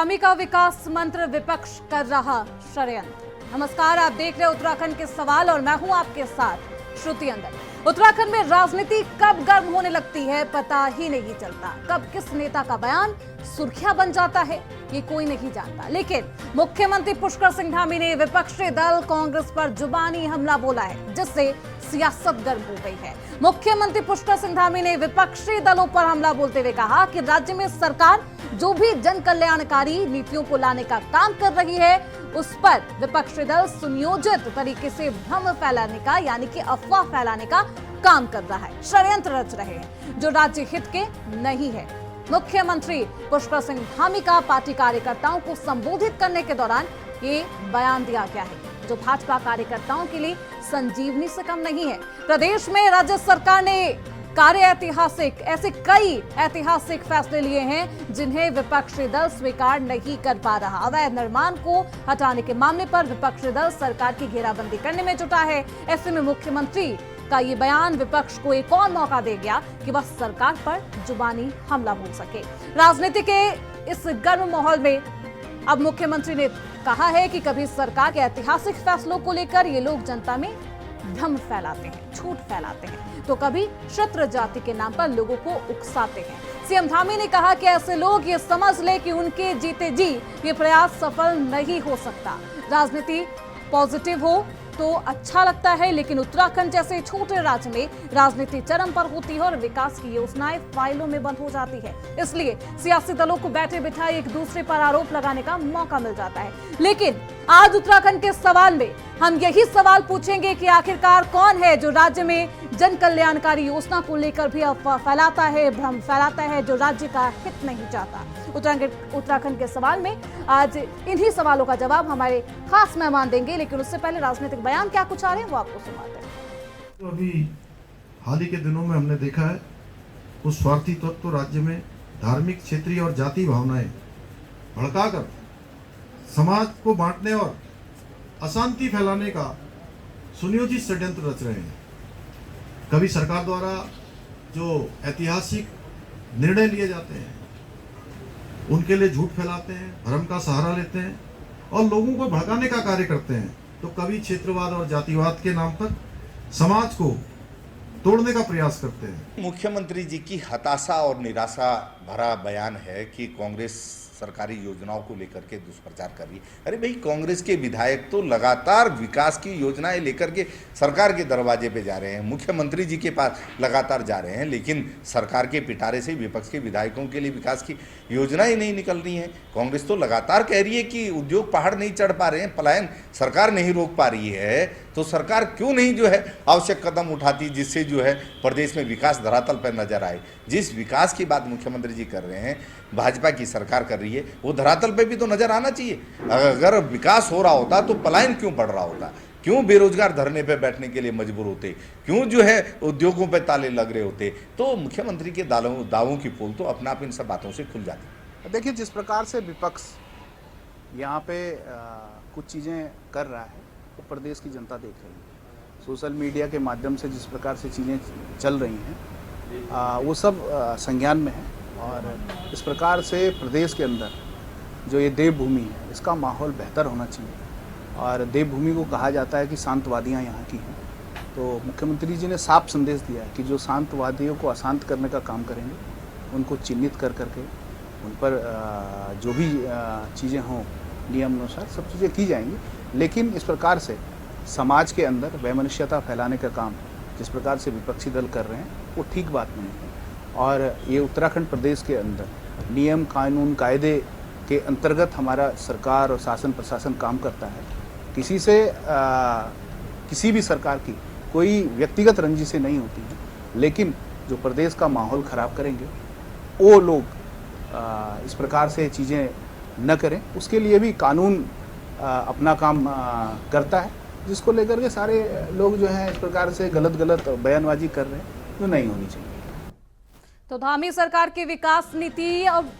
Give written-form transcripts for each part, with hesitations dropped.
धामी का विकास मंत्र विपक्ष कर रहा षड्यंत्र। नमस्कार, आप देख रहे हैं उत्तराखंड के सवाल और मैं हूं आपके साथ श्रुति अंदर। उत्तराखंड में राजनीति कब गर्म होने लगती है पता ही नहीं चलता। कब किस नेता का बयान सुर्खियां बन जाता है ये कोई नहीं जानता। लेकिन मुख्यमंत्री पुष्कर सिंह धामी ने विपक्षी दल कांग्रेस पर जुबानी हमला बोला है, जिससे सियासत गर्म हो गई है। मुख्यमंत्री पुष्कर सिंह धामी ने विपक्षी दलों पर हमला बोलते हुए कहा कि राज्य में सरकार जो भी जन कल्याणकारी नीतियों को लाने का काम कर रही है, उस पर विपक्षी दल सुनियोजित तरीके से भ्रम फैलाने का यानी कि अफवाह फैलाने का काम कर रहा है, षड्यंत्र रच रहे हैं जो राज्य हित के नहीं है। मुख्यमंत्री पुष्कर सिंह धामी का पार्टी कार्यकर्ताओं को संबोधित करने के दौरान ये बयान दिया गया है, जो भाजपा कार्यकर्ताओं के लिए संजीवनी से कम नहीं है। प्रदेश में राज्य सरकार ने ऐसे कई ऐतिहासिक फैसले लिए हैं जिन्हें विपक्षी दल स्वीकार नहीं कर पा रहा। अवैध निर्माण को हटाने के मामले पर विपक्षी दल सरकार की घेराबंदी करने में जुटा है। ऐसे में मुख्यमंत्री का ये बयान विपक्ष को एक और मौका दे गया कि वह सरकार पर जुबानी हमला बोल सके। राजनीति के इस गर्म माहौल में अब मुख्यमंत्री ने कहा है कि कभी सरकार के ऐतिहासिक फैसलों को लेकर ये लोग जनता में भ्रम फैलाते हैं, झूठ फैलाते हैं, तो कभी क्षत्र जाति के नाम पर लोगों को उकसाते हैं। सीएम धामी ने कहा कि ऐसे लोग ये समझ ले कि उनके जीते जी ये प्रयास सफल नहीं हो सकता। राजनीति पॉजिटिव हो तो अच्छा लगता है, लेकिन उत्तराखंड जैसे छोटे राज्य में राजनीति चरम पर होती है और विकास की योजनाएं फाइलों में बंद हो जाती है। इसलिए सियासी दलों को बैठे बिठाए एक दूसरे पर आरोप लगाने का मौका मिल जाता है। लेकिन आज उत्तराखंड के सवाल में हम यही सवाल पूछेंगे कि आखिरकार कौन है जो राज्य में जन कल्याणकारी योजना को लेकर भी अफवाह फैलाता है, भ्रम फैलाता है, जो राज्य का हित नहीं चाहता। उत्तराखंड के सवाल में आज इन्हीं सवालों का जवाब हमारे खास मेहमान देंगे, लेकिन उससे पहले राजनीतिक बयान क्या कुछ आ रहे हैं वो आपको सुनाते हैं। तो अभी हाल ही के दिनों में हमने देखा है कुछ स्वार्थी तत्व तो राज्य में धार्मिक, क्षेत्रीय और जाति भावनाएं भड़काकर समाज को बांटने और अशांति फैलाने का सुनियोजित षड्यंत्र रच रहे हैं। कभी सरकार द्वारा जो ऐतिहासिक निर्णय लिए जाते हैं उनके लिए झूठ फैलाते हैं, भ्रम का सहारा लेते हैं और लोगों को भड़काने का कार्य करते हैं, तो कभी क्षेत्रवाद और जातिवाद के नाम पर समाज को तोड़ने का प्रयास करते हैं। मुख्यमंत्री जी की हताशा और निराशा भरा बयान है कि कांग्रेस सरकारी योजनाओं को लेकर के दुष्प्रचार कर रही है। अरे भाई, कांग्रेस के विधायक तो लगातार विकास की योजनाएं लेकर के सरकार के दरवाजे पे जा रहे हैं, मुख्यमंत्री जी के पास लगातार जा रहे हैं, लेकिन सरकार के पिटारे से विपक्ष के विधायकों के लिए विकास की योजनाएं नहीं निकल रही हैं। कांग्रेस तो लगातार कह रही है कि उद्योग पहाड़ नहीं चढ़ पा रहे हैं, पलायन सरकार नहीं रोक पा रही है, तो सरकार क्यों नहीं जो है आवश्यक कदम उठाती जिससे जो है प्रदेश में विकास धरातल पर नजर आए। जिस विकास की बात मुख्यमंत्री जी कर रहे हैं, भाजपा की सरकार कर रही है, वो धरातल पे भी तो नजर आना चाहिए। अगर विकास हो रहा होता तो पलायन क्यों बढ़ रहा होता, क्यों बेरोजगार धरने पे बैठने के लिए मजबूर होते, क्यों जो है उद्योगों पे ताले लग रहे होते। तो मुख्यमंत्री के दावों की पोल तो अपने आप इन सब बातों से खुल जाती। देखिए, जिस प्रकार से विपक्ष यहाँ पे कुछ चीज़ें कर रहा है वो प्रदेश की जनता देख रही है। सोशल मीडिया के माध्यम से जिस प्रकार से चीज़ें चल रही हैं वो सब संज्ञान में है, और इस प्रकार से प्रदेश के अंदर जो ये देवभूमि है इसका माहौल बेहतर होना चाहिए। और देवभूमि को कहा जाता है कि शांतवादियाँ यहाँ की हैं, तो मुख्यमंत्री जी ने साफ संदेश दिया है कि जो शांतवादियों को अशांत करने का काम करेंगे उनको चिन्हित कर करके उन पर जो भी चीज़ें हों नियम अनुसार सब चीज़ें की जाएंगी। लेकिन इस प्रकार से समाज के अंदर वैमनस्यता फैलाने का काम जिस प्रकार से विपक्षी दल कर रहे हैं वो ठीक बात नहीं है। और ये उत्तराखंड प्रदेश के अंदर नियम कानून कायदे के अंतर्गत हमारा सरकार और शासन प्रशासन काम करता है। किसी भी सरकार की कोई व्यक्तिगत रंजिशें नहीं होती हैं, लेकिन जो प्रदेश का माहौल ख़राब करेंगे वो लोग इस प्रकार से चीज़ें न करें, उसके लिए भी कानून अपना काम करता है, जिसको लेकर के सारे लोग जो हैं इस प्रकार से गलत बयानबाजी कर रहे हैं, जो नहीं होनी चाहिए। तो धामी सरकार की विकास नीति, अब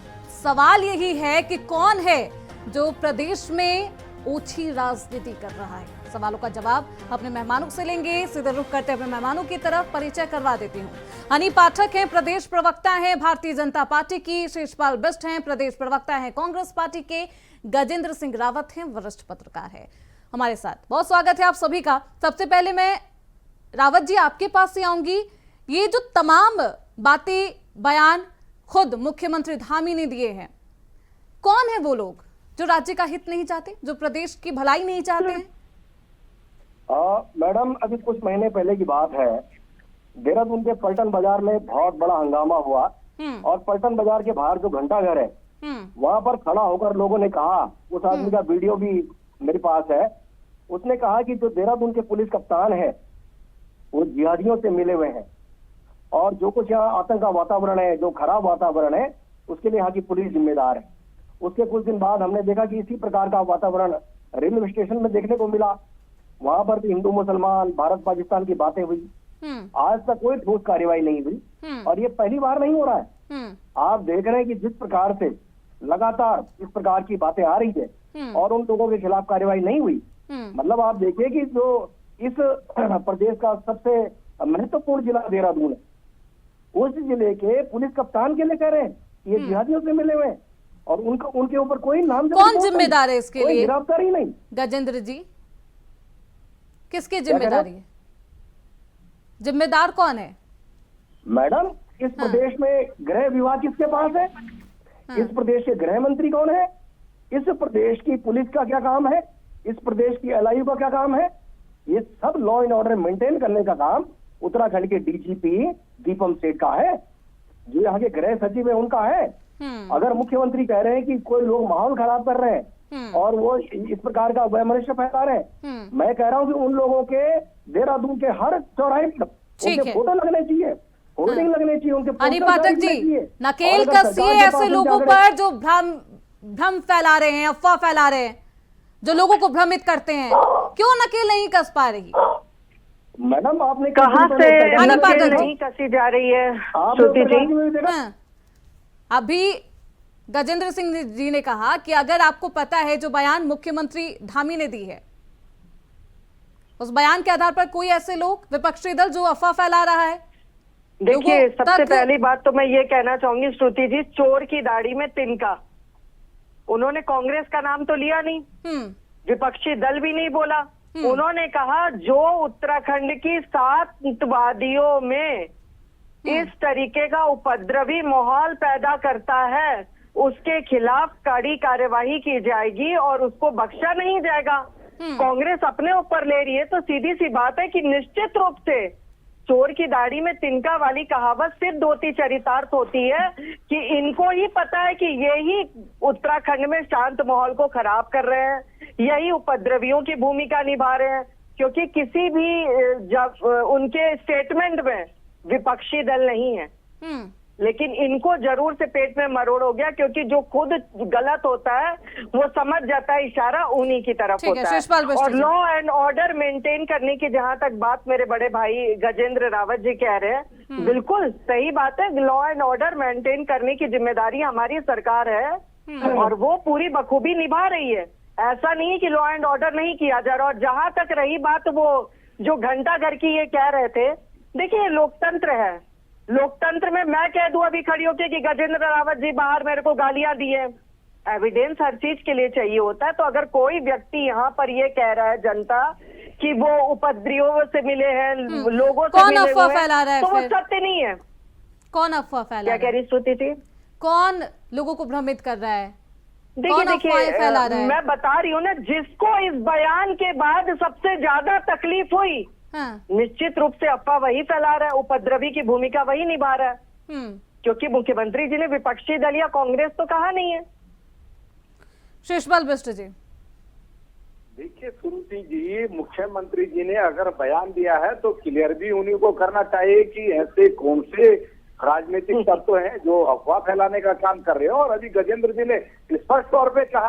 सवाल यही है कि कौन है जो प्रदेश में ओछी राजनीति कर रहा है। सवालों का जवाब अपने मेहमानों से लेंगे। सीधे रुख करते हुए मेहमानों की तरफ परिचय करवा देती हूँ। हनी पाठक हैं, प्रदेश प्रवक्ता हैं भारतीय जनता पार्टी की। शिषपाल बिष्ट हैं, प्रदेश प्रवक्ता हैं कांग्रेस पार्टी के। गजेंद्र सिंह रावत हैं, वरिष्ठ पत्रकार है हमारे साथ। बहुत स्वागत है आप सभी का। सबसे पहले मैं रावत जी आपके पास से आऊंगी। ये जो तमाम बातें, बयान खुद मुख्यमंत्री धामी ने दिए हैं, कौन है वो लोग जो राज्य का हित नहीं चाहते, जो प्रदेश की भलाई नहीं चाहते हैं? मैडम, अभी कुछ महीने पहले की बात है, देहरादून के पलटन बाजार में बहुत बड़ा हंगामा हुआ और पलटन बाजार के बाहर जो घंटाघर है वहां पर खड़ा होकर लोगों ने कहा, उस आदमी का वीडियो भी मेरे पास है, उसने कहा कि जो देहरादून के पुलिस कप्तान है वो जिहादियों से मिले हुए हैं और जो कुछ यहाँ आतंक का वातावरण है, जो खराब वातावरण है, उसके लिए यहाँ की पुलिस जिम्मेदार है। उसके कुछ दिन बाद हमने देखा कि इसी प्रकार का वातावरण रेलवे स्टेशन में देखने को मिला। वहां पर भी हिंदू मुसलमान, भारत पाकिस्तान की बातें हुई। आज तक कोई ठोस कार्रवाई नहीं हुई और ये पहली बार नहीं हो रहा है। आप देख रहे हैं कि जिस प्रकार से लगातार इस प्रकार की बातें आ रही है और उन लोगों के खिलाफ कार्रवाई नहीं हुई। मतलब आप देखिए कि जो इस प्रदेश का सबसे महत्वपूर्ण जिला देहरादून है, उस जिले के पुलिस कप्तान के लिए कह रहे हैं ये जिहादियों से मिले हुए हैं और उनके ऊपर कोई नाम, कौन जिम्मेदार है इसके लिए? गिरफ्तारी नहीं। गजेंद्र जी, किसकी जिम्मेदारी है? जिम्मेदार कौन है मैडम? इस प्रदेश में गृह विभाग किसके पास है? इस प्रदेश के गृह मंत्री कौन है? इस प्रदेश की पुलिस का क्या काम है? इस प्रदेश की एलआईयू का क्या काम है? ये सब लॉ एंड ऑर्डर मेंटेन करने का काम उत्तराखंड के डीजीपी दीपम सेठ का है, जो यहाँ के गृह सचिव है उनका है। अगर मुख्यमंत्री कह रहे हैं कि कोई लोग माहौल खराब कर रहे हैं और वो इस प्रकार का वैमनस्य फैला रहे हैं, मैं कह रहा हूँ कि उन लोगों के देहरादून के हर चौराहे पर उनके फोटो लगने चाहिए, होर्डिंग लगने चाहिए, उनके हनी पाठक जी, नकेल कसिए ऐसे लोगों पर जो भ्रम फैला रहे हैं, अफवाह फैला रहे हैं, जो लोगों को भ्रमित करते हैं। क्यों नकेल नहीं कस पा रही? मैडम, आपने कहा से नकेल नहीं कसी जा रही है श्रुति जी? अभी गजेंद्र सिंह जी ने कहा कि अगर आपको पता है जो बयान मुख्यमंत्री धामी ने दी है, उस बयान के आधार पर कोई ऐसे लोग, विपक्षी दल जो अफवाह फैला रहा है। देखिए, सबसे पहली बात तो मैं ये कहना चाहूंगी श्रुति जी, चोर की दाढ़ी में तिनका। उन्होंने कांग्रेस का नाम तो लिया नहीं, विपक्षी दल भी नहीं बोला। उन्होंने कहा जो उत्तराखंड की 7 आतंकवादियों में इस तरीके का उपद्रवी माहौल पैदा करता है, उसके खिलाफ कड़ी कार्यवाही की जाएगी और उसको बख्शा नहीं जाएगा। कांग्रेस अपने ऊपर ले रही है तो सीधी सी बात है कि निश्चित रूप से चोर की दाढ़ी में तिनका वाली कहावत सिर्फ होती चरितार्थ होती है कि इनको ही पता है कि यही उत्तराखंड में शांत माहौल को खराब कर रहे हैं, यही उपद्रवियों की भूमिका निभा रहे हैं। क्योंकि किसी भी जब उनके स्टेटमेंट में विपक्षी दल नहीं है, लेकिन इनको जरूर से पेट में मरोड़ हो गया, क्योंकि जो खुद गलत होता है वो समझ जाता है, इशारा उन्हीं की तरफ होता है। और लॉ एंड ऑर्डर मेंटेन करने की जहां तक बात मेरे बड़े भाई गजेंद्र रावत जी कह रहे हैं, बिल्कुल सही बात है। लॉ एंड ऑर्डर मेंटेन करने की जिम्मेदारी हमारी सरकार है और वो पूरी बखूबी निभा रही है। ऐसा नहीं है कि लॉ एंड ऑर्डर नहीं किया जा रहा। और जहां तक रही बात वो जो घंटाघर की ये कह रहे थे, देखिए लोकतंत्र है, लोकतंत्र में मैं कह दूं अभी खड़ी होकर कि गजेंद्र रावत जी बाहर मेरे को गालियां दी है, एविडेंस हर चीज के लिए चाहिए होता है। तो अगर कोई व्यक्ति यहाँ पर ये कह रहा है जनता कि वो उपद्रवियों से मिले हैं, लोगों से मिले हुए हैं, तो वो सत्य नहीं है। कौन अफवाह फैला रहा है? क्या कह रही श्रुति थी? कौन लोगों को भ्रमित कर रहा है? देखिए मैं बता रही हूँ ना, जिसको इस बयान के बाद सबसे ज्यादा तकलीफ हुई, निश्चित रूप से अफवाह वही फैला रहा है, उपद्रवी की भूमिका वही निभा रहा है। क्योंकि मुख्यमंत्री जी ने विपक्षी दल या कांग्रेस तो कहा नहीं है। शिषपाल बिष्ट जी, देखिए श्रुति जी, मुख्यमंत्री जी ने अगर बयान दिया है तो क्लियर भी उन्हीं को करना चाहिए कि ऐसे कौन से राजनीतिक तत्व हैं जो अफवाह फैलाने का काम कर रहे हो। और अभी गजेंद्र जी ने स्पष्ट तौर पे कहा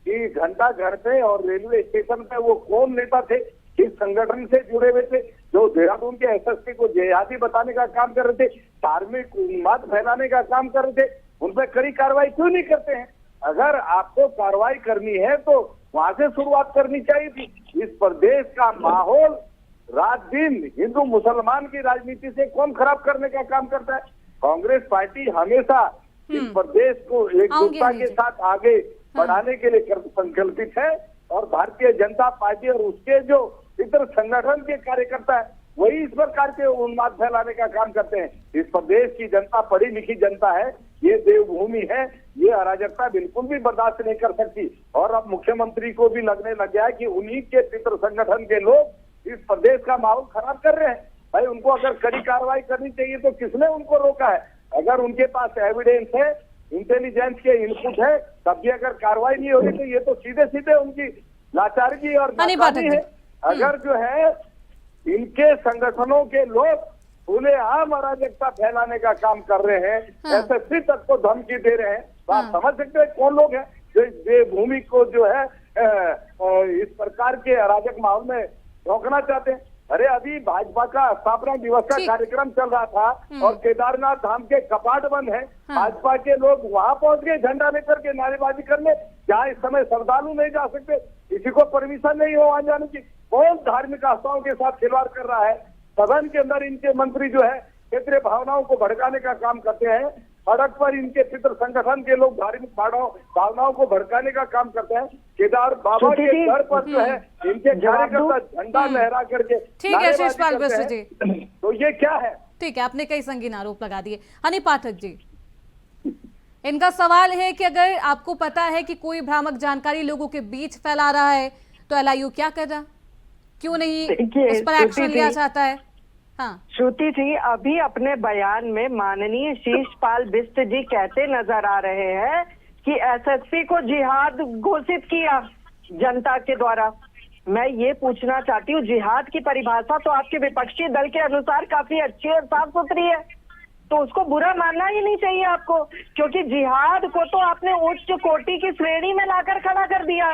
कि घंटाघर पे और रेलवे स्टेशन पे वो कौन नेता थे, किस संगठन से जुड़े हुए थे, जो देहरादून के एसएसपी को जिहादी बताने का काम कर रहे थे, धार्मिक उन्माद फैलाने का काम कर रहे थे, उन पर कड़ी कार्रवाई क्यों नहीं करते हैं? अगर आपको कार्रवाई करनी है तो वहां से शुरुआत करनी चाहिए थी। इस प्रदेश का माहौल रात दिन हिंदू मुसलमान की राजनीति से कौन खराब करने का काम करता है? कांग्रेस पार्टी हमेशा इस प्रदेश को एकजुटता के साथ आगे बढ़ाने के लिए संकल्पित है, और भारतीय जनता पार्टी और उसके जो इतर संगठन के कार्यकर्ता है वही इस प्रकार के उन्माद फैलाने का काम करते हैं। इस प्रदेश की जनता पढ़ी लिखी जनता है, ये देवभूमि है, ये अराजकता बिल्कुल भी बर्दाश्त नहीं कर सकती। और अब मुख्यमंत्री को भी लगने लग गया है कि उन्हीं के पितृ संगठन के लोग इस प्रदेश का माहौल खराब कर रहे हैं। भाई उनको अगर कड़ी कार्रवाई करनी चाहिए तो किसने उनको रोका है? अगर उनके पास एविडेंस है, इंटेलिजेंस के इनपुट है, तब भी अगर कार्रवाई नहीं होगी तो ये तो सीधे सीधे उनकी लाचारगी और नाकामी है। अगर जो है इनके संगठनों के लोग खुले आम अराजकता फैलाने का काम कर रहे हैं, एसएसपी तक को धमकी दे रहे हैं, तो आप समझ सकते हैं कौन लोग हैं जो देवभूमि को जो है इस प्रकार के अराजक माहौल में रोकना चाहते हैं। अरे अभी भाजपा का स्थापना दिवस का कार्यक्रम चल रहा था और केदारनाथ धाम के कपाट बंद है, भाजपा के लोग वहां पहुंच गए झंडा लेकर के नारेबाजी करने, जहाँ इस समय श्रद्धालु नहीं जा सकते, किसी को परमिशन नहीं हो वहां जाने की। कौन धार्मिक आस्थाओं के साथ खिलवाड़ कर रहा है? सदन के अंदर इनके मंत्री जो है क्षेत्रीय भावनाओं को भड़काने का काम करते हैं, सड़क पर इनके पितृ संगठन के लोग धार्मिक भावनाओं को भड़काने का काम करते हैं। केदार बाबा के घर पर जो है इनके कार्यकर्ता झंडा लहरा करके, ठीक है शिषपाल बिष्ट जी, तो ये क्या है? ठीक है, आपने कई संगीन आरोप लगा दिए। हनी पाठक जी, इनका सवाल है कि अगर आपको पता है कि कोई भ्रामक जानकारी लोगों के बीच फैला रहा है तो एलआईयू क्या कर रहा, क्यों नहीं उस पर एक्शन लिया जाता है? हाँ श्रुति जी, अभी अपने बयान में माननीय शिषपाल बिष्ट जी कहते नजर आ रहे हैं कि एसएसपी को जिहाद घोषित किया जनता के द्वारा। मैं ये पूछना चाहती हूँ, जिहाद की परिभाषा तो आपके विपक्षी दल के अनुसार काफी अच्छी और साफ सुथरी है, तो उसको बुरा मानना ही नहीं चाहिए आपको, क्योंकि जिहाद को तो आपने उच्च कोटि की श्रेणी में लाकर खड़ा कर दिया।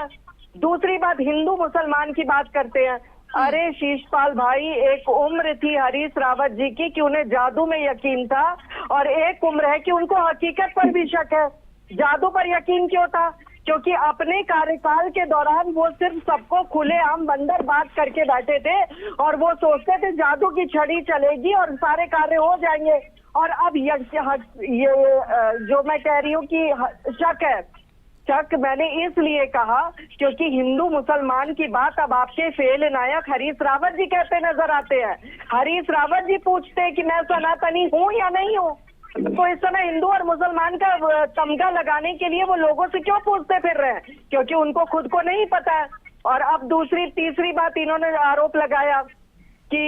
दूसरी बात, हिंदू मुसलमान की बात करते हैं। अरे शिषपाल भाई, एक उम्र थी हरीश रावत जी की कि उन्हें जादू में यकीन था, और एक उम्र है कि उनको हकीकत पर भी शक है। जादू पर यकीन क्यों था? क्योंकि अपने कार्यकाल के दौरान वो सिर्फ सबको खुलेआम बंदर बात करके बैठे थे और वो सोचते थे जादू की छड़ी चलेगी और सारे कार्य हो जाएंगे। और अब ये जो मैं कह रही हूँ कि शक है, शक मैंने इसलिए कहा क्योंकि हिंदू मुसलमान की बात अब आपके फेल नायक हरीश रावत जी कहते नजर आते हैं। हरीश रावत जी पूछते हैं कि मैं सनातनी हूँ या नहीं हूँ, तो इस समय हिंदू और मुसलमान का तमगा लगाने के लिए वो लोगों से क्यों पूछते फिर रहे हैं? क्योंकि उनको खुद को नहीं पता है। और अब तीसरी बात इन्होंने आरोप लगाया कि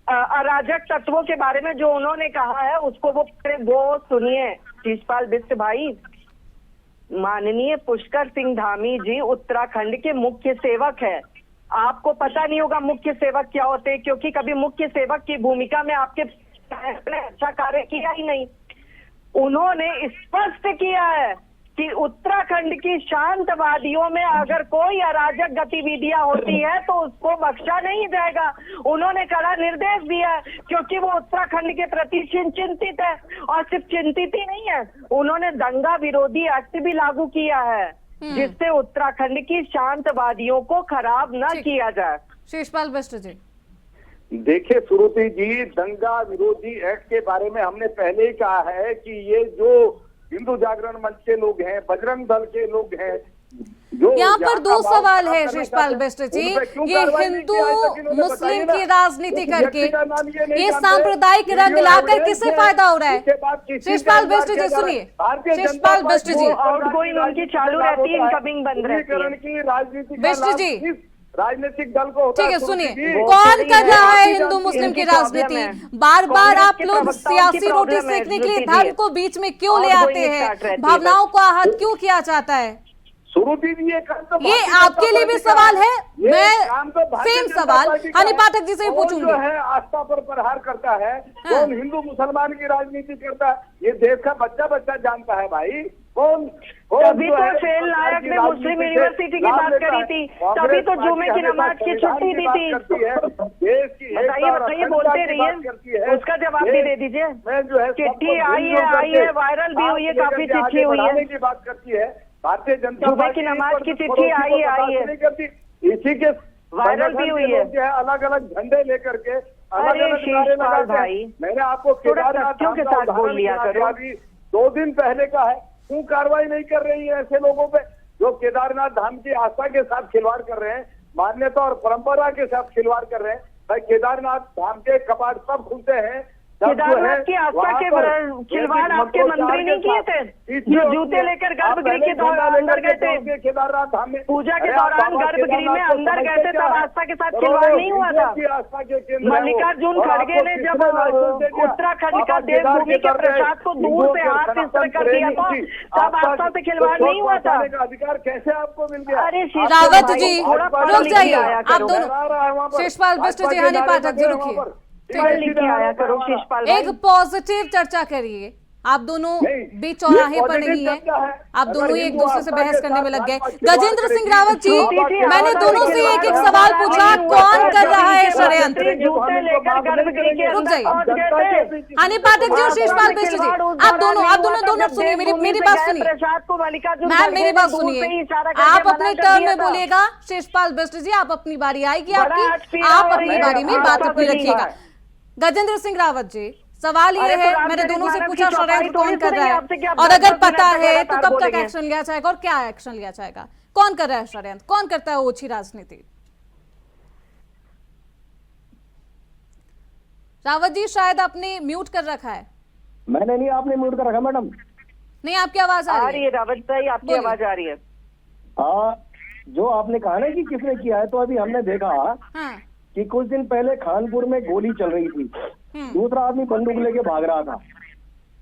अराजक तत्वों के बारे में जो उन्होंने कहा है उसको वो सुनिए शिषपाल बिष्ट भाई, माननीय पुष्कर सिंह धामी जी उत्तराखंड के मुख्य सेवक है। आपको पता नहीं होगा मुख्य सेवक क्या होते हैं, क्योंकि कभी मुख्य सेवक की भूमिका में आपके अच्छा कार्य किया ही नहीं। उन्होंने स्पष्ट किया है कि उत्तराखंड की शांतवादियों में अगर कोई अराजक गतिविधियां होती है तो उसको बख्शा नहीं जाएगा। उन्होंने कड़ा निर्देश दिया है, क्योंकि वो उत्तराखंड के प्रति चिंतित है, और सिर्फ चिंतित ही नहीं है, उन्होंने दंगा विरोधी एक्ट भी लागू किया है जिससे उत्तराखंड की शांतवादियों को खराब न किया जाए। शिषपाल बिष्ट जी, देखिए श्रुति जी, दंगा विरोधी एक्ट के बारे में हमने पहले ही कहा है कि ये जो हिंदू जागरण मंच के लोग हैं, बजरंग दल के लोग हैं, जो यहाँ पर दो सवाल है शिषपाल बिष्ट जी, ये हिंदू मुस्लिम की राजनीति करके ये सांप्रदायिक रंग लाकर किसे फायदा हो रहा है? शिषपाल बिष्ट जी सुनिए, शिषपाल बिष्ट जी, आउटगोइंग उनकी चालू रहती है, इनकमिंग बंद रहती है। राजनीति बिष्ट जी, राजनीतिक दल को ठीक है, सुनिए कौन कर रहा है हिंदू मुस्लिम की राजनीति? बार बार आप लोग सियासी रोटी सेकने के लिए धर्म को बीच में क्यों ले आते हैं? भावनाओं को आहत क्यों किया जाता है? ये आपके लिए भी सवाल है, मैं सेम सवाल हनी पाठक जी से भी पूछूंगी। जो है आस्था पर प्रहार करता है, कौन हिंदू मुसलमान की राजनीति करता है, ये देश का बच्चा जानता है भाई। तभी तो फेल नायक ने मुस्लिम यूनिवर्सिटी की बात करी थी, तभी तो जुमे की नमाज की छुट्टी दी थी। बताइए बोलते रहिए, उसका जवाब भी दे दीजिए। चिट्ठी आई है, वायरल भी हुई है, काफी चिट्ठी हुई है। की बात करती है, भारतीय जनता जुमे पार्टी की नमाज पर की चिट्ठी पड़ोसी को आई है, बर्दाश्त आई है। नहीं करती। इसी के वायरल भी हुई है। अलग अलग झंडे लेकर के अलग अरे अलग नारे शीशपाल लगाते हैं। भाई, मैंने आपको थोड़ा केदारनाथ तथ्यों के धाम का साथ बोल उदाहरण लिया सुना करो। अभी 2 दिन पहले का है। क्यों कार्रवाई नहीं कर रही है ऐसे लोगों पे जो केदारनाथ धाम की आस्था के साथ खिलवाड़ कर रहे हैं, मान्यता और परंपरा के साथ खिलवाड़ कर रहे हैं? भाई केदारनाथ धाम के कपाट सब खुलते हैं जब जो है केदारनाथ की आस्था वहाँ के पर खिलवाड़ आपके मंत्री नहीं किए थे, जो जूते लेकर गर्भगृह के अंदर गए थे, केदारनाथ धाम में पूजा के दौरान गर्भगृह में अंदर गए थे, तब आस्था के साथ खिलवाड़ नहीं हुआ था। मल्लिकार्जुन खड़गे ने जब उत्तराखंड का देवभूमि के प्रसाद को दूर से हाथ इस तरह कर दिया था, तब आस्था से खिलवाड़ नहीं हुआ था। अधिकार कैसे आपको मिल गया? अरे रावत जी रुक जाइए, आप करो। दोनों शेषपाल बिष्ट जी, हनी पाठक जी रुकिए, पढ़ लिख के आया करो शीशपाल भाई। एक पॉजिटिव चर्चा करिए। आप दोनों भी चौराहे पर नहीं है, आप दोनों ही एक दूसरे से बहस करने में लग गए। गजेंद्र सिंह रावत जी, मैंने दोनों से एक एक सवाल पूछा, कौन कर रहा है षड्यंत्र? जूते लेकर गर्भगृह के रुक जाइए। अंदर गए थे। हनी पाठक जी और शेषपाल बिष्ट जी, आप दोनों सुनिए, मेरी बात सुनिए प्रसाद को मल्लिकार्जुन मैम, मेरी बात दूर से ही सुनिए। इशारा करके आप मना अपने कर टर्न दिया में था। बोलिएगा। शेषपाल बिष्ट जी, आप अपनी बारी आएगी बड़ा आपकी, हटपीरा आप हो अपनी रही है, बारी में आप बात बात अपनी नहीं रखिएगा। है। गजेंद्र सिंह रावत जी, सवाल ये अरे है, तो मैंने रामचरित दोनों से मानस पूछा की चौपाई षड्यंत्र थोड़ी कौन कर सुनेंगे रहा है, आपसे कि आप और 10 अगर 10 पता मिनट है तो लगातार कब तक बोलेंगे। एक्शन लिया जाएगा और क्या एक्शन लिया जाएगा? कौन कर रहा है षड्यंत्र, कौन करता है ओछी राजनीति? रावत जी, शायद आपने म्यूट कर रखा है। मैंने नहीं, आपने म्यूट कर रखा मैडम। नहीं, आपकी आवाज आ रही है। रावत भाई, आपकी बोलिए। आवाज आ रही है। जो आपने कहा ना कि किसने किया है, तो अभी हमने देखा हाँ, कि कुछ दिन पहले खानपुर में गोली चल रही थी, दूसरा आदमी बंदूक लेके भाग रहा था।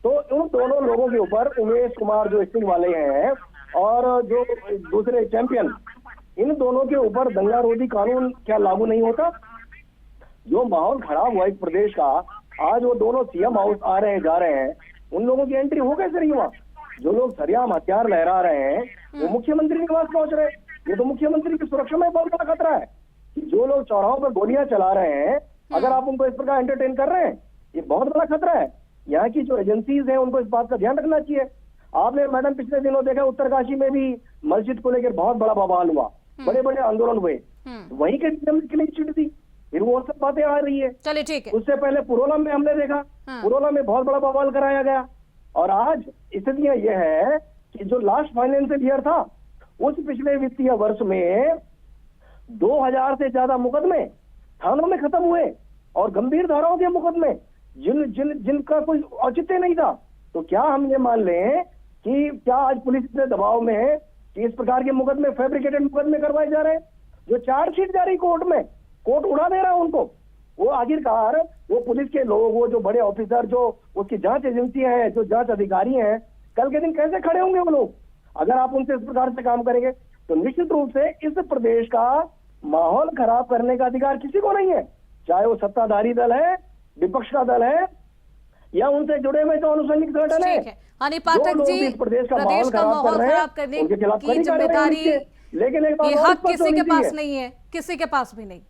तो उन दोनों लोगों के ऊपर उमेश कुमार जो स्टिंग वाले हैं और जो दूसरे चैंपियन, इन दोनों के ऊपर दंगा रोधी कानून क्या लागू नहीं होता? जो माहौल खराब हुआ इस प्रदेश का, आज वो दोनों सीएम हाउस आ रहे हैं, जा रहे हैं, उन लोगों की एंट्री हो कैसे रही हुआ? जो लोग सरियाम हथियार लहरा रहे हैं वो मुख्यमंत्री निवास पहुंच रहे हैं। ये तो मुख्यमंत्री की सुरक्षा में बहुत बड़ा खतरा है कि जो लोग चौराहों पर गोलियां चला रहे हैं, अगर आप उनको इस प्रकार एंटरटेन कर रहे हैं, ये बहुत बड़ा खतरा है। यहाँ की जो एजेंसीज हैं उनको इस बात का ध्यान रखना चाहिए। आपने मैडम पिछले दिनों देखा उत्तरकाशी में भी मस्जिद को लेकर बहुत बड़ा बवाल हुआ, बड़े बड़े आंदोलन हुए, वहीं के क्लीन चिट थी, फिर वो सब बातें आ रही है। चलिए ठीक है। उससे पहले पुरोला में हमने देखा, पुरोला में बहुत बड़ा बवाल कराया गया। और आज स्थितियां यह है कि जो लास्ट फाइनेंशियल ईयर था, उस पिछले वित्तीय वर्ष में 2000 से ज्यादा मुकदमे थानों में खत्म हुए और गंभीर धाराओं के मुकदमे जिनका कोई औचित्य नहीं था। तो क्या हम ये मान लें कि क्या आज पुलिस इतने दबाव में है कि इस प्रकार के मुकदमे, फैब्रिकेटेड मुकदमे करवाए जा रहे हैं? जो चार्जशीट जारी कोर्ट में, कोर्ट उड़ा दे रहा है उनको। वो आखिरकार वो पुलिस के लोग, वो जो बड़े ऑफिसर, जो उसकी जांच एजेंसियां हैं, जो जांच अधिकारी हैं, कल के दिन कैसे खड़े होंगे वो लोग? अगर आप उनसे इस प्रकार से काम करेंगे तो निश्चित रूप से इस प्रदेश का माहौल खराब करने का अधिकार किसी को नहीं है, चाहे वो सत्ताधारी दल है, विपक्ष का दल है, या उनसे जुड़े हुए जो अनुसंधानिक संगठन है। ठीक है, हनी पाठक जी, प्रदेश का माहौल खराब करने उनके खिलाफ की कड़ी कार्रवाई जिम्मेदारी, लेकिन एक बात ये और हक स्पष्ट किसी के होनी पास चाहिए। नहीं है, किसी के पास भी नहीं।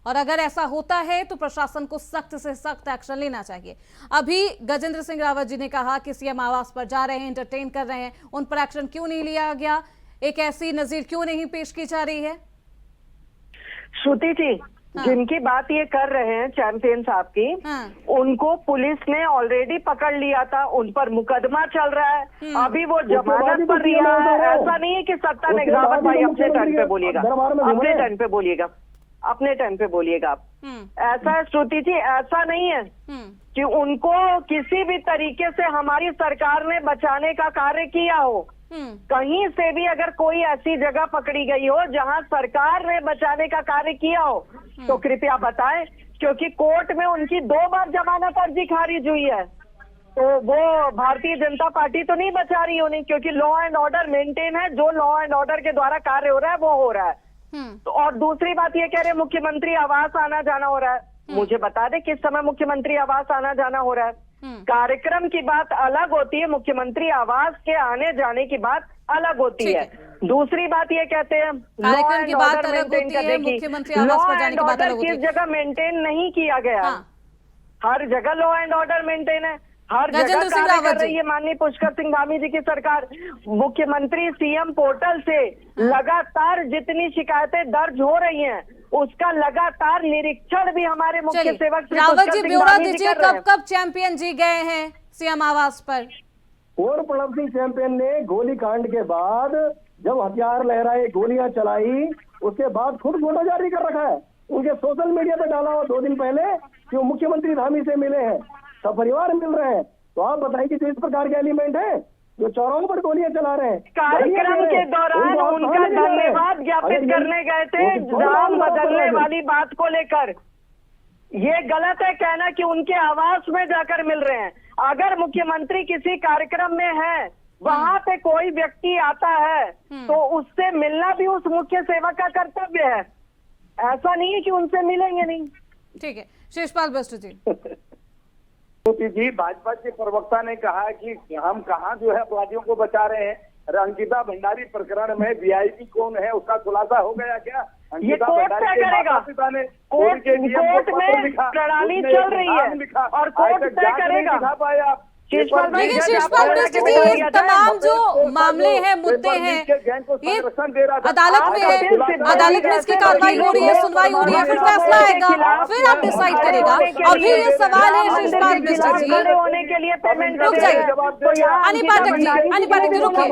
और अगर ऐसा होता है तो प्रशासन को सख्त से सख्त एक्शन लेना चाहिए। अभी गजेंद्र सिंह रावत जी ने कहा कि सीएम आवास पर जा रहे हैं, एंटरटेन कर रहे हैं, उन पर एक्शन क्यों नहीं लिया गया? एक ऐसी नजीर क्यों नहीं पेश की जा रही है? श्रुति जी, जिनकी बात ये कर रहे हैं चैंपियन साहब की, उनको पुलिस ने ऑलरेडी पकड़ लिया था, उन पर मुकदमा चल रहा है, अभी वो जमानत पर रिहा है। ऐसा नहीं है कि सत्ता ने, रावत भाई अपने टर्न पे बोलिएगा, अपने टर्न पे बोलिएगा, अपने टर्न पे बोलिएगा आप। ऐसा है श्रुति जी, ऐसा नहीं है कि उनको किसी भी तरीके से हमारी सरकार ने बचाने का कार्य किया हो। कहीं से भी अगर कोई ऐसी जगह पकड़ी गई हो जहां सरकार ने बचाने का कार्य किया हो तो कृपया बताएं, क्योंकि कोर्ट में उनकी 2 बार जमानत अर्जी खारिज हुई है। तो वो भारतीय जनता पार्टी तो नहीं बचा रही होनी, क्योंकि लॉ एंड ऑर्डर मेंटेन है, जो लॉ एंड ऑर्डर के द्वारा कार्य हो रहा है वो हो रहा है। तो और दूसरी बात ये कह रहे हैं मुख्यमंत्री आवास आना जाना हो रहा है। मुझे बता दे किस समय मुख्यमंत्री आवास आना जाना हो रहा है। कार्यक्रम की बात अलग होती है, मुख्यमंत्री आवास के आने जाने की बात अलग होती है। दूसरी बात ये कहते हैं कार्यक्रम की बात अलग होती है, मुख्यमंत्री आवास पर जाने की बात अलग होती है। किस जगह मेंटेन नहीं किया गया, हर जगह लॉ एंड ऑर्डर मेंटेन है। हर जगह गजेंद्र सिंह कार्य रावत कर रही जी। है माननीय पुष्कर सिंह धामी जी की सरकार। मुख्यमंत्री सीएम पोर्टल से लगातार जितनी शिकायतें दर्ज हो रही हैं उसका लगातार निरीक्षण भी हमारे मुख्य चलिए सेवक श्री रावत पुष्कर जी सिंह ब्यौरा धामी जी दीजिए, कर रहे कब हैं। कब चैंपियन जी गए हैं सीएम आवास पर? पूर्व प्रणब सिंह चैंपियन ने गोली कांड के बाद जब हथियार लहराए, गोलियां चलाई, उसके बाद खुद फोटो जारी कर रखा है, उनके सोशल मीडिया पे डाला हुआ 2 दिन पहले कि वो मुख्यमंत्री धामी से मिले हैं, सपरिवार मिल रहे हैं। तो आप बताइए कि जो इस प्रकार के एलिमेंट है जो चौराहों पर गोलियां चला रहे हैं, कार्यक्रम के दौरान उनका धन्यवाद ज्ञापित करने गए थे नाम बदलने वाली बात को लेकर। ये गलत है कहना कि उनके आवास में जाकर मिल रहे हैं। अगर मुख्यमंत्री किसी कार्यक्रम में है, वहां पे कोई व्यक्ति आता है तो उससे मिलना भी उस मुख्य सेवक का कर्तव्य है। ऐसा नहीं है कि उनसे मिलेंगे नहीं। ठीक है, शिषपाल बिष्ट जी। जी, भाजपा के प्रवक्ता ने कहा कि हम कहाँ जो है अपराधियों को बचा रहे हैं। अंकिता भंडारी प्रकरण में वीआईपी कौन है उसका खुलासा हो गया क्या? ये कोर्ट तय करेगा। कोर्ट में प्रणाली चल रही है और कोर्ट तय करेगा। लेकिन शिषपाल बिष्ट जी, ये तमाम जो मामले हैं, मुद्दे हैं, ये अदालत में है, अदालत में इसकी कार्रवाई हो रही है, सुनवाई हो रही है, फिर फैसला आएगा, फिर आप डिसाइड करेगा। अभी ये सवाल है शिषपाल बिष्ट जी, होने के लिए पेमेंट रुक जाइए। अनी पाठक जी रुकिए,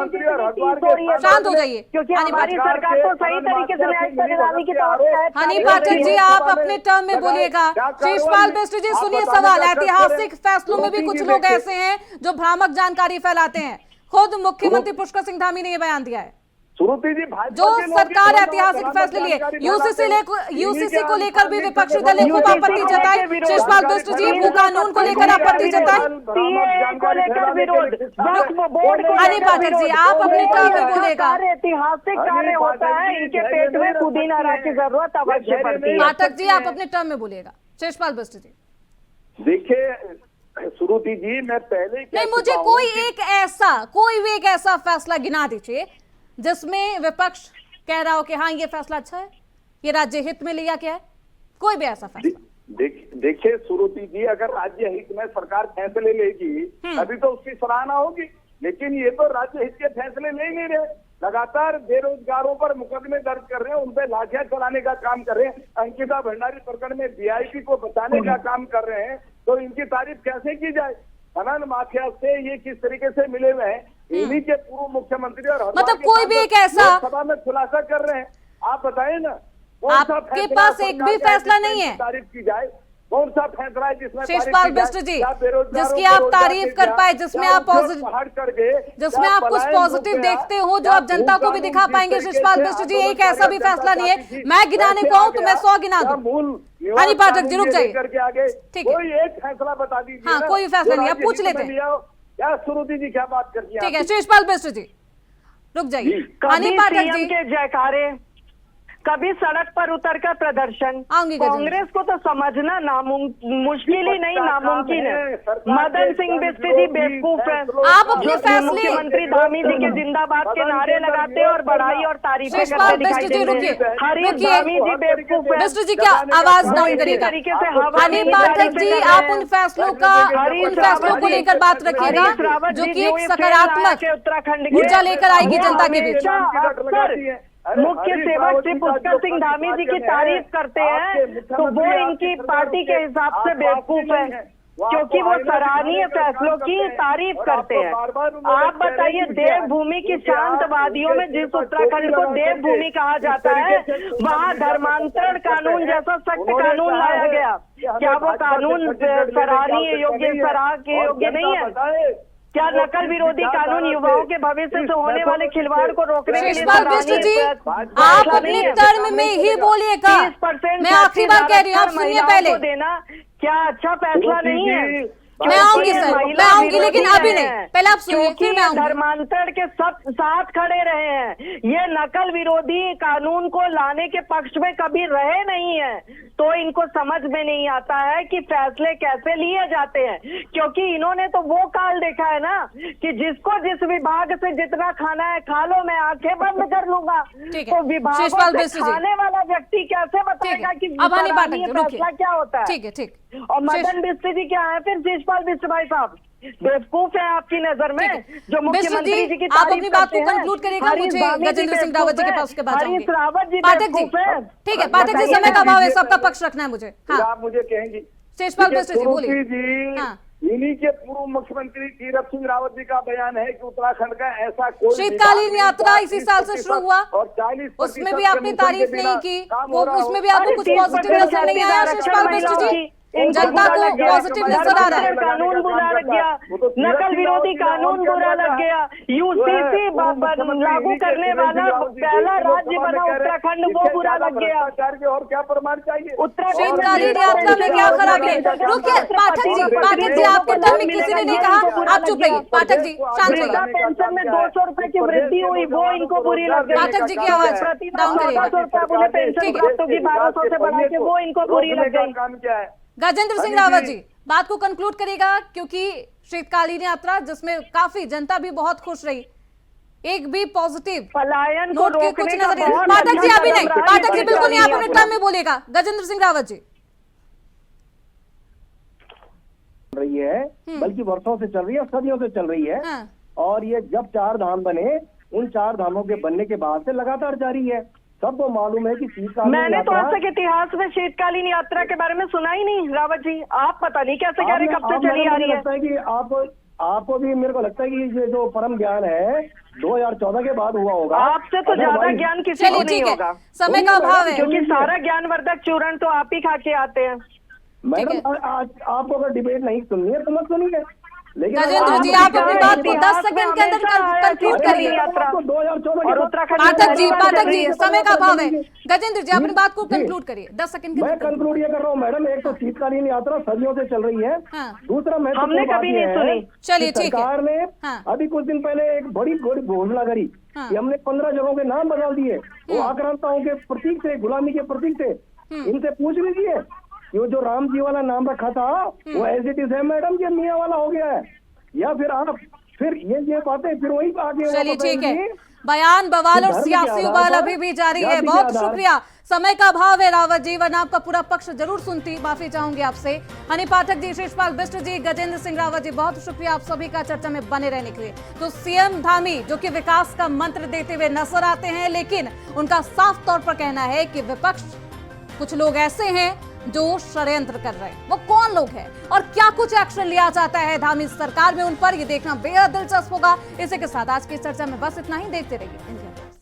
शांत हो जाइए। क्योंकि हमारी सरकार तो सही तरीके से न्यायिक प्रणाली की तरफ। हनी पाठक जी, आप अपने टर्म में बोलिएगा। शिषपाल बिष्ट जी सुनिए सवाल। ऐतिहासिक फैसलों में भी कुछ लोग ऐसे हैं जो भ्रामक जानकारी फैलाते हैं। खुद मुख्यमंत्री पुष्कर सिंह धामी ने यह बयान दिया है। श्रुति जी, जो सरकार ऐतिहासिक फैसले लिए, यूसीसी को लेकर भी विपक्षी दल ने खूब आपत्ति जताई। शिषपाल बिष्ट जी, भू कानून को लेकर आपत्ति जताई। हनी पाठक जी, आप अपने टर्म में बोलेगा। ऐतिहासिक कार्य होता है, इनके पेट में पुदीना राय की जरूरत अवश्य पड़ती है। पाठक जी, आप अपने टर्म में बोलिएगा। शिषपाल बिष्ट जी देखिए श्रुति जी, मैं पहले नहीं, मुझे कोई एक ऐसा फैसला गिना दीजिए जिसमें विपक्ष कह रहा हो कि हाँ ये फैसला अच्छा है, ये राज्य हित में लिया गया है। कोई भी ऐसा फैसला देखिए श्रुति जी, अगर राज्य हित में सरकार फैसले लेगी अभी तो उसकी सराहना होगी, लेकिन ये तो राज्य हित के फैसले ले नहीं रहे। लगातार बेरोजगारों पर मुकदमे दर्ज कर रहे हैं, उनपे लाठियां चलाने का काम कर रहे हैं, अंकिता भंडारी प्रकरण में वीआईपी को बचाने का काम कर रहे हैं। तो इनकी तारीफ कैसे की जाए? खनन माफिया से ये किस तरीके से मिले हुए हैं, इन्हीं के पूर्व मुख्यमंत्री और मतलब कोई भी एक ऐसा सभा में खुलासा कर रहे हैं। आप बताइए ना, आपके पास एक भी फैसला नहीं है तारीफ की जाए? कौन सा फैसला है जिसमें शिषपाल बिष्ट जी जिसकी आप तारीफ कर पाए, जिसमें आप कुछ पॉजिटिव देखते हो, जो आप जनता को भी दिखा पाएंगे? शिषपाल बिष्ट जी, एक ऐसा भी फैसला नहीं है। मैं गिनाने को आऊं तो मैं 100 गिना दूं। हनी पाठक जी रुक जाइए, ठीक है, कोई एक फैसला बता दीजिए। हाँ, कोई फैसला नहीं, आप पूछ लेते हैं। क्या श्रुति जी क्या बात करती है? ठीक है शिषपाल बिष्ट जी रुक जाइए। हनी पाठक जी, के जयकारे, कभी सड़क पर उतरकर प्रदर्शन। कांग्रेस को तो समझना मुश्किल ही नहीं, नामुमकिन है। मदन सिंह बिष्ट जी बेवकूफ है। आप अपने फैसले मुख्यमंत्री धामी जी के जिंदाबाद के नारे लगाते हैं और बड़ाई और तारीफें करते दिखाई देते हैं। हरीश धामी जी बेवकूफ है। बिष्ट जी क्या आवाज डाउन करिएगा? हनी पाठक जी, आप उन फैसलों को लेकर बात रखिएगा जो कि एक सकारात्मक उत्तराखंड ऊर्जा लेकर आएगी जनता के बीच। मुख्य सेवक श्री पुष्कर सिंह धामी जी की तारीफ करते हैं तो वो इनकी पार्टी के हिसाब से बेवकूफ है, क्योंकि वो सराहनीय फैसलों की तारीफ करते हैं। आप बताइए, देवभूमि की शांतवादियों में जिस उत्तराखंड को देवभूमि कहा जाता है, वहाँ धर्मांतरण कानून जैसा सख्त कानून लाया गया। क्या वो कानून सराहनीय योग्य नहीं है? क्या नकल विरोधी कानून युवाओं के भविष्य से होने वाले खिलवाड़ को रोकने के लिए? शिषपाल बिष्ट जी, आप अपने टर्म में ही बोलिएगा। मैं आखिरी बार कह रही हूँ, आप सुनिए पहले। देना क्या अच्छा फैसला नहीं है? मैं आऊंगी सर, मैं आऊंगी, लेकिन अभी नहीं, पहले आप सुनिए फिर मैं आऊंगी। धर्मांतरण के सब साथ खड़े रहे हैं, ये नकल विरोधी कानून को लाने के पक्ष में कभी रहे नहीं है, तो इनको समझ में नहीं आता है कि फैसले कैसे लिए जाते हैं। क्योंकि इन्होंने तो वो काल देखा है ना कि जिसको जिस विभाग से जितना खाना है खा लो, मैं आंखें बंद कर लूंगा। तो विभाग से खाने वाला व्यक्ति कैसे बताएगा कि फैसला क्या होता है? ठीक है, ठीक। और मदन बिष्ट जी क्या है फिर? शिषपाल बिष्ट भाई साहब, बेवकूफ है आपकी नजर में जो मुख्यमंत्री जी की आप तारीफ अपनी बात को करते हैं। कंक्लूड करिएगा, हरीश मुझे रावत जी गजेंद्र सिंह रावत जी के बेवकूफ पास उसके है, बाद हरीश जाऊंगी। रावत जी पाठक जी, बेवकूफ है। ठीक है पाठक जी, समय का अभाव है, सबका पक्ष रखना है मुझे। फिर हाँ आप मुझे कहेंगी शेषपाल बिष्ट जी बोलिए। सुरुचि जी, हाँ। इन्हीं के पूर्व मुख्यमंत्री तीरथ सिंह रावत जी का बयान है कि उत्तराखंड का ऐसा कोई शीतकालीन विभाग यात्रा नहीं, इसी साल से शुरू हुआ और 40% उसमें भी आपने कमीशन तारीफ के नहीं बिना की, काम वो हो रहा हो। उसमें भी आपको कुछ पॉजिटिव नजर नहीं आया शेषपाल बिष्ट जी? जनता को पॉजिटिव नजर आ रहा है। कानून बुरा लग गया, नकल विरोधी कानून बुरा लग गया, यूसीसी लागू करने वाला पहला राज्य बना उत्तराखंड, वो बुरा लग गया। और क्या प्रमाण चाहिए? शीतकालीन यात्रा में क्या खराबी है? रुकिए पाठक जी आपके टर्म में किसी ने नहीं कहा, आप चुप रहिए। पाठक जी शांत वृद्धा रहिए। पेंशन में 200 रुपए की वृद्धि हुई, वो इनको बुरी लग गई। पाठक जी की आवाज डाउन करिए। 1400 रुपए बोले पेंशन प्राप्त होगी, 1200 से बढ़ा के वो इनको बुरी लग गई। काम क्या है? गजेंद्र सिंह रावत जी बात को कंक्लूड करेगा, क्योंकि शीतकालीन यात्रा जिसमें काफी जनता भी बहुत खुश रही, एक भी पॉजिटिव पलायन को नोट के कुछ रोकने का नजर नहीं। बहुत पाठक जी अच्छा अभी नहीं, कदम रहा पाठक जी है बिल्कुल नहीं, आप अपने यात्रा। टर्म में बोलिएगा। गजेंद्र सिंह रावत जी रही है, बल्कि वर्षों से चल रही है, सदियों से चल रही है। हाँ। और ये जब 4 धाम बने, उन 4 धामों के बनने के बाद से लगातार जारी है। सबको मालूम है कि शीतकालीन मैंने तो यात्रा- आज तक इतिहास में शीतकालीन यात्रा के बारे में सुना ही नहीं। रावत जी आप पता नहीं कैसे कह रहे, कब से चली आ रही है। लगता है कि आपको भी, मेरे को लगता है कि ये जो परम ज्ञान है 2014 के बाद हुआ होगा। आपसे तो ज्यादा Otherwise- ज्ञान किसी को चलिए नहीं ठीक है, होगा, समय का अभाव है। क्योंकि सारा ज्ञानवर्धक चूर्ण तो आप ही खा के आते हैं। मैडम आज आपको अगर डिबेट नहीं सुननी है तो मत सुनिए, लेकिन गजेंद्र जी आप अपनी बात को 10 सेकंड के अंदर कंक्लूड करिए। 2014 और उत्तराखंड पाठक जी समय का अभाव है। गजेंद्र जी अपनी बात को कंक्लूड करिए, 10 सेकंड के मैं अंदर। कंक्लूड ये कर रहा हूँ मैडम, एक तो शीतकालीन यात्रा सदियों से चल रही है। हाँ। दूसरा मैं हमने कभी नहीं सुनी। चलिए, कि ठीक है। सरकार ने हाँ। अभी कुछ दिन पहले एक बड़ी घोषणा करी हाँ। कि हमने 15 जगहों के नाम बदल दिए। वो आक्रांताओं के प्रतीक थे, गुलामी के प्रतीक थे। इनसे पूछ लीजिए कि वो जो राम जी वाला नाम रखा था वो एज इट इज है मैडम, ये मियाँ वाला हो गया है, या फिर आप फिर ये बातें फिर वही आगे। चलिए ठीक है, बयान बवाल और सियासी उबाल अभी भी जारी है। बहुत शुक्रिया, समय का अभाव है रावत जी, वरना आपका पूरा पक्ष जरूर सुनती। माफी चाहूंगी आपसे। हनी पाठक जी, शेषपाल बिष्ट जी, गजेंद्र सिंह रावत जी, बहुत शुक्रिया आप सभी का चर्चा में बने रहने के लिए। तो सीएम धामी जो कि विकास का मंत्र देते हुए नजर आते हैं, लेकिन उनका साफ तौर पर कहना है कि विपक्ष कुछ लोग ऐसे हैं जो षड्यंत्र कर रहे हैं। वो कौन लोग हैं और क्या कुछ एक्शन लिया जाता है धामी सरकार में, उन पर ये देखना बेहद दिलचस्प होगा। इसी के साथ आज की चर्चा में बस इतना ही। देखते रहिए इंडिया।